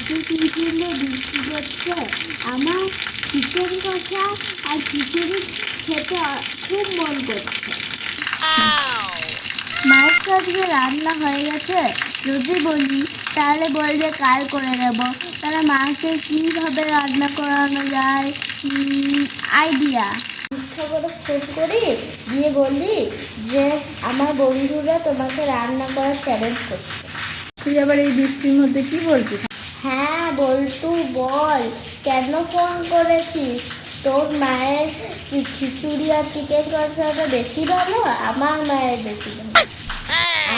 এত টিফিনে বৃষ্টি হচ্ছে, আমার খিচুড়ি কষা আর খিচুড়ি খেতে খুব মন করছে। মায়ের তো আজকে রান্না হয়ে গেছে, যদি বলি তাহলে বলবে কাল করে দেবো। তাহলে মাকে কীভাবে রান্না করানো যায় আইডিয়া ইচ্ছা করে ফোন করি, দিয়ে বলি যে আমার বন্ধুরা তোমাকে রান্না করার চ্যালেঞ্জ করছে। তুই আবার এই বৃষ্টির মধ্যে কি বলছিস? হ্যাঁ বল্টু বল, কেন ফোন করেছিস? তোর মায়ের খিচুড়ি আর চিকেন কষাটা বেশি ভালো, আমার মায়ের বেশি ভালো।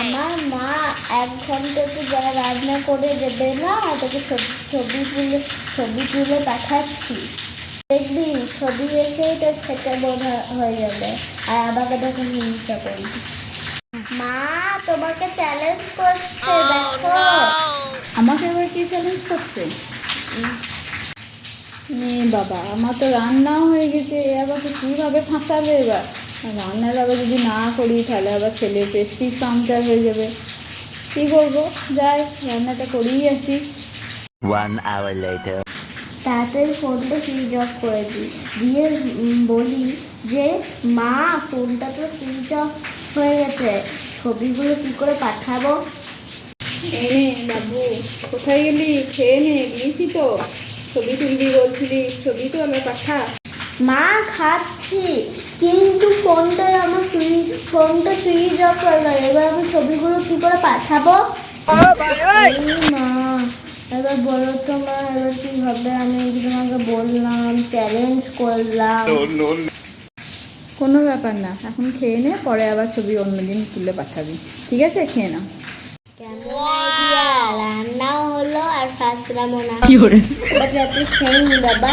আমার মা 1 ঘন্টাতে যা রান্না করে দেবে না, তোকে ছবি তুলে পাঠাচ্ছি, দেখবি ছবি দেখেই তোর খেতে বোঝা হয়ে যাবে। আর আমাকে তখন হিংসা করবি। মা তোমাকে চ্যালেঞ্জ করছে, দেখো। আমাকে এবার কি চ্যালেঞ্জ করছে? বাবা, আমার তো রান্নাও হয়ে গেছে, আবার তো কীভাবে ফাঁসাবে এবার? রান্নার আবার যদি না করি তাহলে আবার ছেলে প্রেস্টিজ পাংচার হয়ে যাবে। কী করবো, যাই রান্নাটা করেই আসি। 1 hour later. তাড়াতাড়ি ফোনটা সুইচ অফ করে দিই, দিয়ে বলি যে মা ফোনটা তো সুইচ অফ হয়ে গেছে, ছবিগুলো কী করে পাঠাবো? নে বাবু, কোথায় গেলি? খেয়ে নে, দিয়েছি তো। ছবি তুলবি বলছিলি, ছবি তো আমার পাঠা। মা খাচ্ছি, কিন্তু ফোনটা সুইচ অফ হয়ে গেল, এবার আমি ছবিগুলো কী করে পাঠাবো? মা এবার বলো তো মা, এবার কী হবে? আমি তোমাকে বললাম, চ্যালেঞ্জ করলাম। কোনো ব্যাপার না, এখন খেয়ে নে, পরে আবার ছবি অন্যদিন তুলে পাঠাবি, ঠিক আছে? খেয়ে নাও। রান্নাও হলো আর ফাঁসলামও না। কি করে? খেয়ে নি বাবা।